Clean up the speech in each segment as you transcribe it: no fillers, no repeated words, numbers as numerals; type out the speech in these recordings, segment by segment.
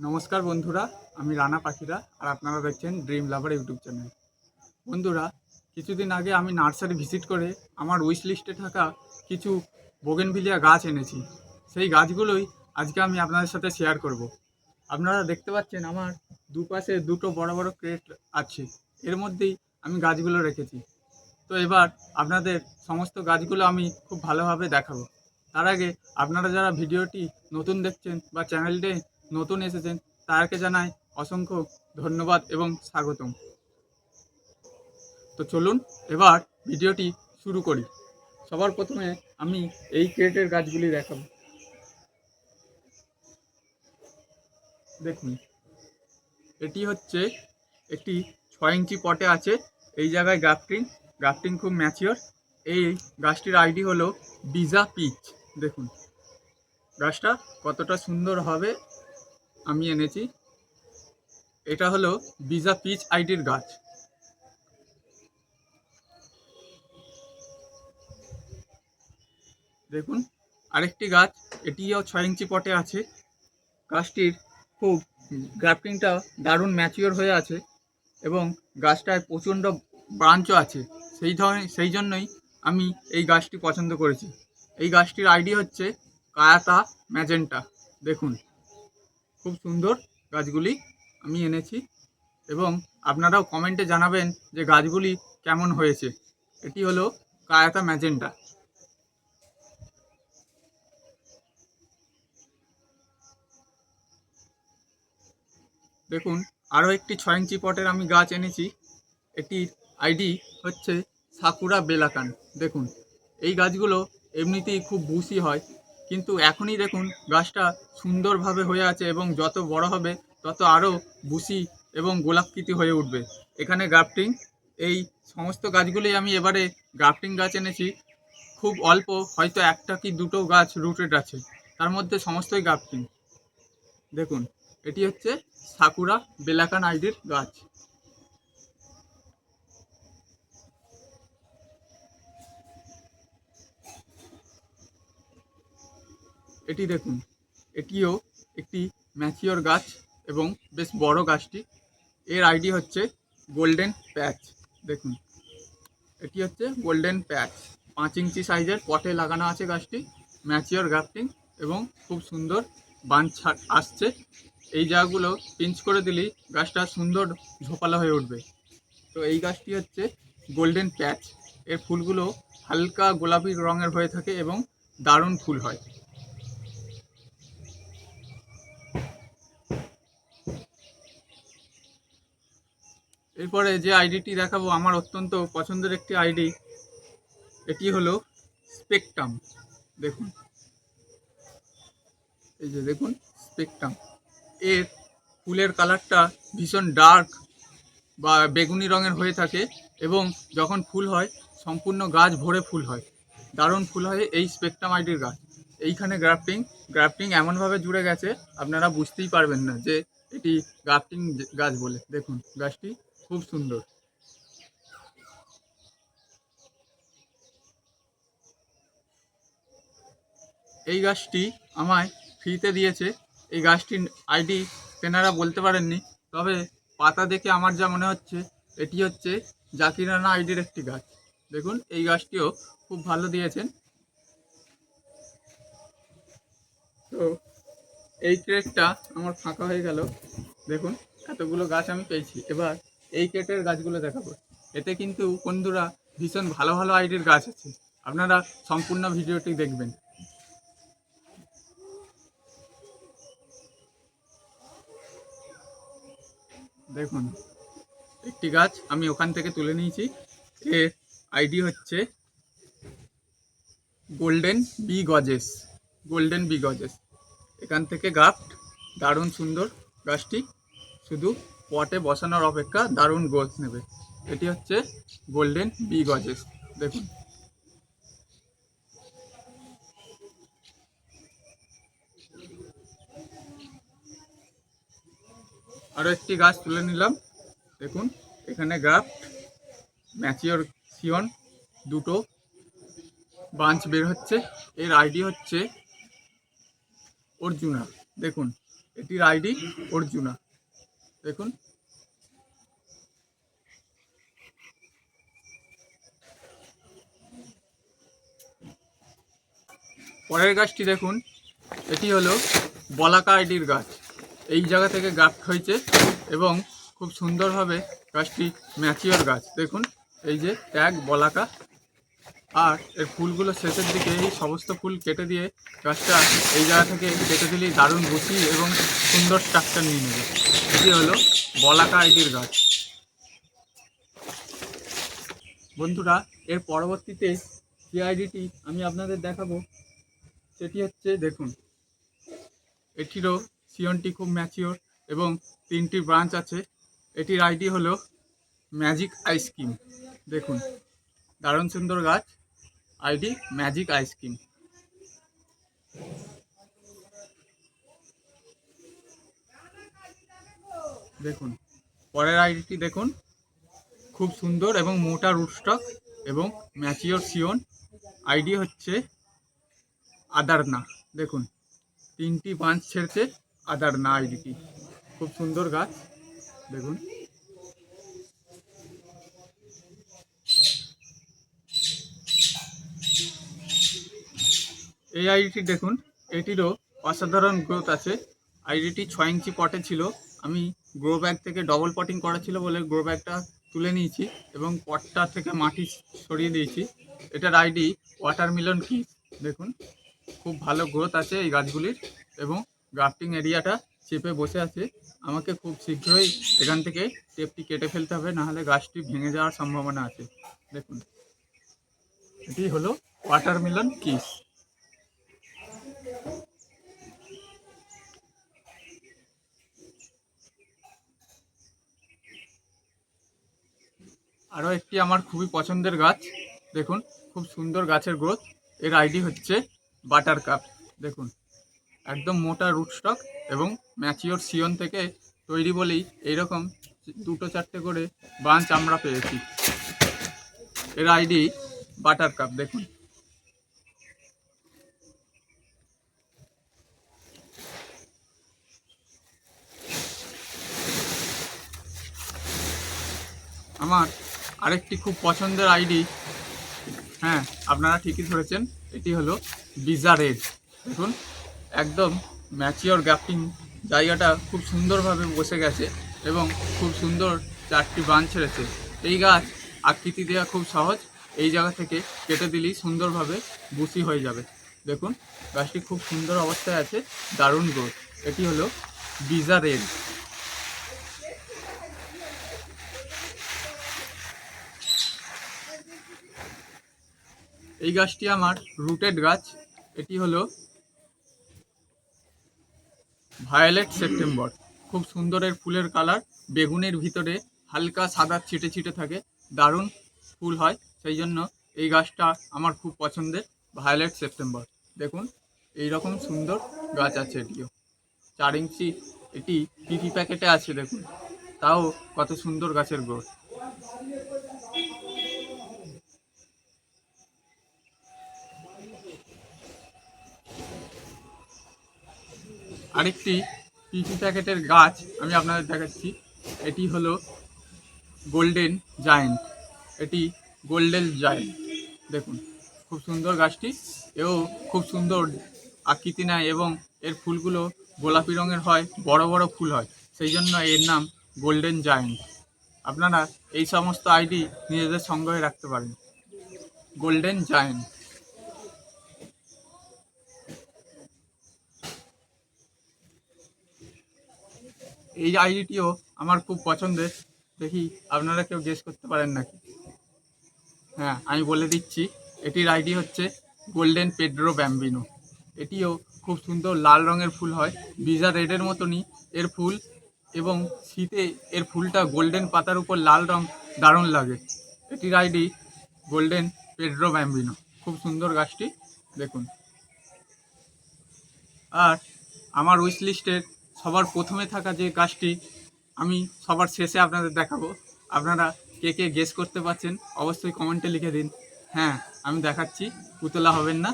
নমস্কার বন্ধুরা, আমি রানা পাখিরা আর আপনারা দেখছেন ড্রিম লাভার ইউটিউব চ্যানেল। বন্ধুরা, কিছুদিন আগে আমি নার্সারি ভিজিট করে আমার উইশ লিস্টে থাকা কিছু বোগেনভিলিয়া গাছ এনেছি। সেই গাছগুলোই আজকে আমি আপনাদের সাথে শেয়ার করব। আপনারা দেখতে পাচ্ছেন আমার দুপাশে দুটো বড় বড় ক্রেট আছে, এর মধ্যেই আমি গাছগুলো রেখেছি। তো এবার আপনাদের সমস্ত গাছগুলো আমি খুব ভালোভাবে দেখাবো। তার আগে আপনারা যারা ভিডিওটি নতুন দেখছেন বা চ্যানেলটি নতুন এসেছেন, তাদেরকে জানাই অসংখ্য ধন্যবাদ এবং স্বাগতম। তো চলুন এবার ভিডিওটি শুরু করি। সবার প্রথমে আমি এই ক্রেটের গাছগুলি দেখাবো। দেখুন, এটি হচ্ছে একটি 6 ইঞ্চি পটে আছে। এই জায়গায় গ্রাফটিং খুব ম্যাচিওর। এই গাছটির আইডি হলো বিজা পিচ। দেখুন গাছটা কতটা সুন্দর হবে আমি এনেছি। এটা হলো বিজা পিচ আইডির গাছ। দেখুন আরেকটি গাছ, এটিও 6 ইঞ্চি পটে আছে। গাছটির খুব গ্রাফটিংটা দারুণ ম্যাচিওর হয়ে আছে এবং গাছটায় প্রচণ্ড ব্রাঞ্চও আছে। সেই জন্যই আমি এই গাছটি পছন্দ করেছি। এই গাছটির আইডি হচ্ছে কায়াতা ম্যাজেন্টা। দেখুন খুব সুন্দর গাছগুলি আমি এনেছি এবং আপনারাও কমেন্টে জানাবেন যে গাছগুলি কেমন হয়েছে। এটি হলো কায়াতা ম্যাজেন্টা। দেখুন আরও একটি 6 ইঞ্চি পটের আমি গাছ এনেছি। এটির আইডি হচ্ছে সাকুরা বেলাকান। দেখুন এই গাছগুলো এমনিতেই খুব বুশি হয়, কিন্তু এখনই দেখুন গাছটা সুন্দরভাবে হয়ে আছে এবং যত বড় হবে তত আরও বুশি এবং গোলাকৃতি হয়ে উঠবে। এখানে গ্রাফটিং, এই সমস্ত গাছগুলি আমি এবারে গ্রাফটিং গাছ এনেছি। খুব অল্প, হয়তো একটা কি দুটো গাছ রুটেড আছে, তার মধ্যে সমস্তই গ্রাফটিং। দেখুন এটি হচ্ছে সাকুরা বেলাকান আইডির গাছ। এটি দেখুন, এটিও একটি ম্যাচিওর গাছ এবং বেশ বড় গাছটি। এর আইডি হচ্ছে গোল্ডেন প্যাচ। দেখুন এটি হচ্ছে গোল্ডেন প্যাচ। 5 ইঞ্চি সাইজের পটে লাগানো আছে গাছটি। ম্যাচিওর গ্রাফটিং এবং খুব সুন্দর বাঞ্চ আসছে। এই জায়গাগুলো পিঞ্চ করে দিলেই গাছটা সুন্দর ঝোপালো হয়ে উঠবে। তো এই গাছটি হচ্ছে গোল্ডেন প্যাচ। এর ফুলগুলো হালকা গোলাপি রঙের হয়ে থাকে এবং দারুণ ফুল হয়। এরপরে যে আইডিটি দেখাবো আমার অত্যন্ত পছন্দের একটি আইডি। এটি হলো স্পেকট্রাম। দেখুন এই যে দেখুন স্পেকট্রাম। এর ফুলের কালারটা ভীষণ ডার্ক বা বেগুনি রঙের হয়ে থাকে এবং যখন ফুল হয় সম্পূর্ণ গাছ ভরে ফুল হয়। দারুণ ফুল হয় এই স্পেকট্রাম আইডির গাছ। এইখানে গ্রাফটিং এমনভাবে জুড়ে গেছে আপনারা বুঝতেই পারবেন না যে এটি গ্রাফটিং গাছ বলে। দেখুন গাছটি খুব সুন্দর। এই গাছটি আমায় ফ্রিতে দিয়েছে। এই গাছটির আইডি তেনারা বলতে পারেননি, তবে পাতা দেখে আমার যা মনে হচ্ছে এটি হচ্ছে জাকিরানা আইডির একটি গাছ। দেখুন এই গাছটিও খুব ভালো দিয়েছেন। তো এই ক্রেটটা আমার ফাঁকা হয়ে গেল। দেখুন এতগুলো গাছ আমি পেয়েছি। এবার এই ক্রেটের গাছগুলো দেখাবো। এতে কিন্তু বন্ধুরা ভীষণ ভালো ভালো আইডির গাছ আছে, আপনারা সম্পূর্ণ ভিডিওটি দেখবেন। দেখুন একটি গাছ আমি ওখান থেকে তুলে নিয়েছি। এর আইডি হচ্ছে গোল্ডেন বি গজেস। এখান থেকে গাফট দারুণ সুন্দর গাছটি, শুধু পটে বসানোর অপেক্ষা দারুণ গ্রোথ নেবে। এটি হচ্ছে গোল্ডেন বি গজেস। দেখুন আরও একটি গাছ তুলে নিলাম। দেখুন এখানে গ্রাফট ম্যাচিওর সিয়ন দুটো বাঞ্চ বের হচ্ছে। এর আইডি হচ্ছে অর্জুনা। দেখুন এটির আইডি অর্জুনা। দেখুন, পরের গাছটি দেখুন, এটি হলো বলাকা আইডির গাছ। এই জায়গা থেকে গ্রাফট হয়েছে এবং খুব সুন্দরভাবে গাছটি ম্যাচিওর গাছ। দেখুন, এই যে ট্যাগ বলাকা, আর এর ফুলগুলো শেষের দিকে এই সমস্ত ফুল কেটে দিয়ে গাছটা এই জায়গা থেকে কেটে দিলেই দারুণ গুছি এবং সুন্দর স্ট্রাকচার নিয়ে নেবে। এটি হলো বলাকা আইডির গাছ। বন্ধুরা, এর পরবর্তীতে যে আইডিটি আমি আপনাদের দেখাবো সেটি হচ্ছে, দেখুন, এটিরও সিয়নটি খুব ম্যাচিওর এবং 3টি ব্রাঞ্চ আছে। এটির আইডি হলো ম্যাজিক আইসক্রিম। দেখুন, দারুণ সুন্দর গাছ, আইডি ম্যাজিক আইসক্রিম। দেখুন, পরের আইডিটি দেখুন, খুব সুন্দর এবং মোটা রুটস্টক এবং ম্যাচিওর সিয়ন। আইডি হচ্ছে আদারনা। দেখুন, 3টি ব্রাঞ্চ ছেড়েছে আদারনা আইডিটি। খুব সুন্দর গাছ। দেখুন, এই আইডিটি দেখুন, এটিরও অসাধারণ গ্রোথ আছে। আইডিটি 6 ইঞ্চি পটে ছিল। আমি গ্রো ব্যাগ থেকে ডবল পটিং করা ছিল বলে গ্রো ব্যাগটা তুলে নিয়েছি এবং পটটা থেকে মাটি সরিয়ে দিয়েছি। এটার আইডি ওয়াটারমেলন কিস। দেখুন, খুব ভালো গ্রোথ আছে এই গাছগুলির এবং গ্রাফটিং এরিয়াটা চেপে বসে আছে। আমাকে খুব শীঘ্রই এখান থেকে টেপটি কেটে ফেলতে হবে, নাহলে গাছটি ভেঙে যাওয়ার সম্ভাবনা আছে। দেখুন, এটি হলো ওয়াটারমেলন কিস। আরও একটি আমার খুবই পছন্দের গাছ। দেখুন, খুব সুন্দর গাছের গ্রোথ। এর আইডি হচ্ছে বাটার কাপ। দেখুন, একদম মোটা রুটস্টক এবং ম্যাচিওর সিয়ন থেকে তৈরি বলেই এইরকম 2-4টে করে ব্রাঞ্চ আমরা পেয়েছি। এর আইডি বাটার কাপ। দেখুন, আমার আরেকটি খুব পছন্দের আইডি, হ্যাঁ আপনারা ঠিকই ধরেছেন, এটি হলো বিজা রেড। দেখুন, একদম ম্যাচিওর গ্রাফটিং, জায়গাটা খুব সুন্দরভাবে বসে গেছে এবং খুব সুন্দর 4টি ব্রাঞ্চ ছেড়েছে। এই গাছ আকৃতি দেওয়া খুব সহজ, এই জায়গা থেকে কেটে দিলেই সুন্দরভাবে বুসি হয়ে যাবে। দেখুন, গাছটি খুব সুন্দর অবস্থায় আছে, দারুণ গ্রোথ। এটি হলো বিজা রেড। এই গাছটি আমার রুটেড গাছ। এটি হলো ভায়োলেট সেপ্টেম্বর। খুব সুন্দর এর ফুলের কালার, বেগুনের ভিতরে হালকা সাদা ছিটে ছিটে থাকে, দারুণ ফুল হয়। সেই জন্য এই গাছটা আমার খুব পছন্দের, ভায়োলেট সেপ্টেম্বর। দেখুন, এই রকম সুন্দর গাছ আছে। এটিও 4 ইঞ্চি, এটি পিপি প্যাকেটে আছে। দেখুন, তাও কত সুন্দর গাছের গ্রোথ। আরেকটি পিপি প্যাকেটের গাছ আমি আপনাদের দেখাচ্ছি। এটি হলো গোল্ডেন জায়েন্ট। এটি গোল্ডেন জায়েন্ট। দেখুন, খুব সুন্দর গাছটি, এও খুব সুন্দর আকৃতি নেয় এবং এর ফুলগুলো গোলাপি রঙের হয়, বড় বড় ফুল হয়, সেই জন্য এর নাম গোল্ডেন জায়েন্ট। আপনারা এই সমস্ত আইডি নিজেদের সংগ্রহে রাখতে পারেন। Golden giant. এই আইডিটিও আমার খুব পছন্দের। দেখি আপনারা কেউ গেস করতে পারেন নাকি। হ্যাঁ, আমি বলে দিচ্ছি, এটির আইডি হচ্ছে গোল্ডেন পেড্রো ব্যাম্বিনো। এটিও খুব সুন্দর লাল রঙের ফুল হয়, বিজা রেডের মতনই এর ফুল, এবং শীতে এর ফুলটা গোল্ডেন পাতার উপর লাল রং, দারুণ লাগে। এটির আইডি গোল্ডেন পেড্রো ব্যাম্বিনো। খুব সুন্দর গাছটি। দেখুন, আর আমার উইশ লিস্টের সবার প্রথমে থাকা যে গাছটি আমি সবার শেষে আপনাদের দেখাবো। আপনারা কে কে গেস করতে পারছেন অবশ্যই কমেন্টে লিখে দিন। হ্যাঁ, আমি দেখাচ্ছি, উতলা হবেন না।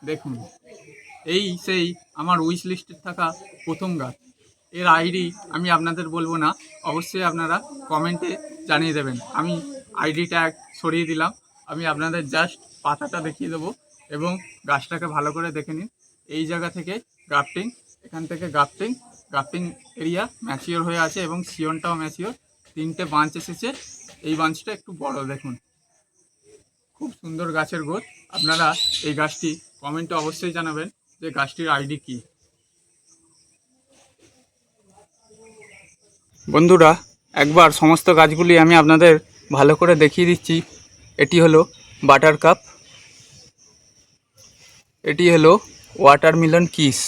দেখুন, এই সেই আমার উইশ লিস্টে থাকা প্রথম গাছ। এর আইডি আমি আপনাদের বলবো না, অবশ্যই আপনারা কমেন্টে জানিয়ে দেবেন। আমি আইডি ট্যাগ সরিয়ে দিলাম, আমি আপনাদের জাস্ট পাতাটা দেখিয়ে দেবো এবং গাছটাকে ভালো করে দেখে নিন। এই জায়গা থেকে গ্রাফটিং, এখান থেকে গ্রাফটিং এরিয়া ম্যাচিওর হয়ে আছে এবং সিয়নটাও ম্যাচিওর। 3টে বাঞ্চ এসেছে, এই বাঞ্চটা একটু বড় দেখুন, খুব সুন্দর গাছের গ্রোথ। আপনারা এই গাছটি কমেন্টে অবশ্যই জানাবেন যে গাছটির আইডি কী। বন্ধুরা, একবার সমস্ত গাছগুলি আমি আপনাদের ভালো করে দেখিয়ে দিচ্ছি। এটি হলো বাটারকাপ, এটি হলো ওয়াটারমেলন কিস,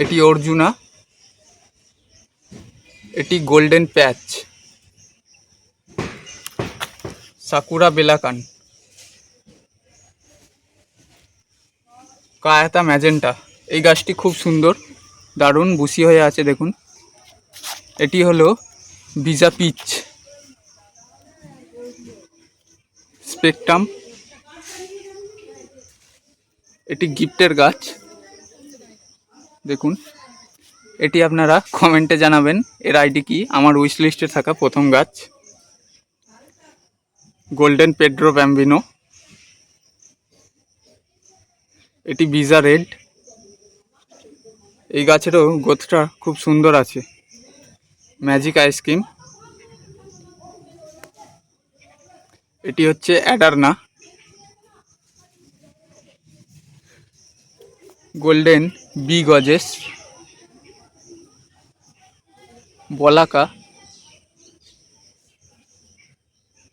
এটি অর্জুনা, এটি গোল্ডেন প্যাচ, সাকুরা বেলাকান, কায়াতা ম্যাজেন্টা। এই গাছটি খুব সুন্দর, দারুণ বুশি হয়ে আছে দেখুন। এটি হলো ভিজা পিচ, স্পেকট্রাম, এটি গিফটের গাছ দেখুন। এটি আপনারা কমেন্টে জানাবেন এর আইডি কি। আমার উইশ লিস্টে থাকা প্রথম গাছ গোল্ডেন পেড্রো ব্যাম্বিনো, এটি ভিজা রেড। এই গাছেরও গ্রোথটা খুব সুন্দর আছে। ম্যাজিক আইসক্রিম, এটি হচ্ছে অ্যাডারনা, গোল্ডেন বি গজেস, বলাকা,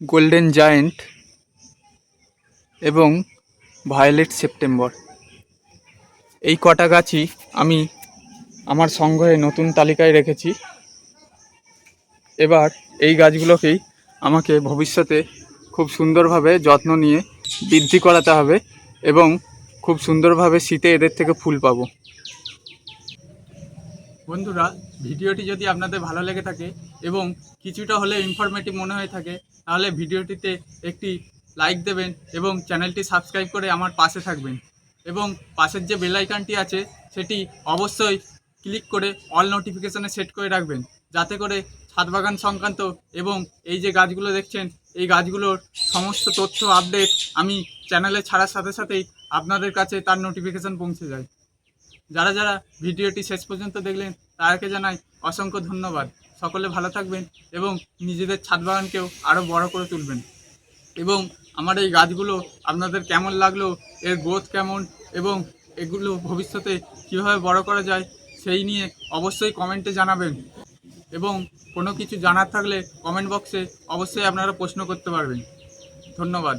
গোল্ডেন জায়েন্ট এবং ভায়োলেট সেপ্টেম্বর। এই কটা গাছই আমি আমার সংগ্রহে নতুন তালিকায় রেখেছি। এবার এই গাছগুলোকেই আমাকে ভবিষ্যতে খুব সুন্দরভাবে যত্ন নিয়ে বৃদ্ধি করাতে হবে এবং খুব সুন্দরভাবে শীতে এদের থেকে ফুল পাবো। বন্ধুরা, ভিডিওটি যদি আপনাদের ভালো লেগে থাকে এবং কিছুটা হলে ইনফরমেটিভ মনে হয়ে থাকে, তাহলে ভিডিওটিতে একটি লাইক দেবেন এবং চ্যানেলটি সাবস্ক্রাইব করে আমার পাশে থাকবেন এবং পাশের যে বেল আইকনটি আছে সেটি অবশ্যই ক্লিক করে অল নোটিফিকেশানে সেট করে রাখবেন, যাতে করে ছাদ বাগান সংক্রান্ত এবং এই যে গাছগুলো দেখছেন এই গাছগুলোর সমস্ত তথ্য আপডেট আমি চ্যানেলে ছাড়ার সাথে সাথেই আপনাদের কাছে তার নোটিফিকেশান পৌঁছে যায়। যারা যারা ভিডিওটি শেষ পর্যন্ত দেখলেন তাদেরকে জানাই অসংখ্য ধন্যবাদ। সকলে ভালো থাকবেন এবং নিজেদের ছাদ বাগানকেও আরও বড় করে তুলবেন। এবং আমার এই গাছগুলো আপনাদের কেমন লাগলো, এর গ্রোথ কেমন এবং এগুলো ভবিষ্যতে কীভাবে বড় করা যায় সেই নিয়ে অবশ্যই কমেন্টে জানাবেন। এবং কোনো কিছু জানার থাকলে কমেন্ট বক্সে অবশ্যই আপনারা প্রশ্ন করতে পারবেন। ধন্যবাদ।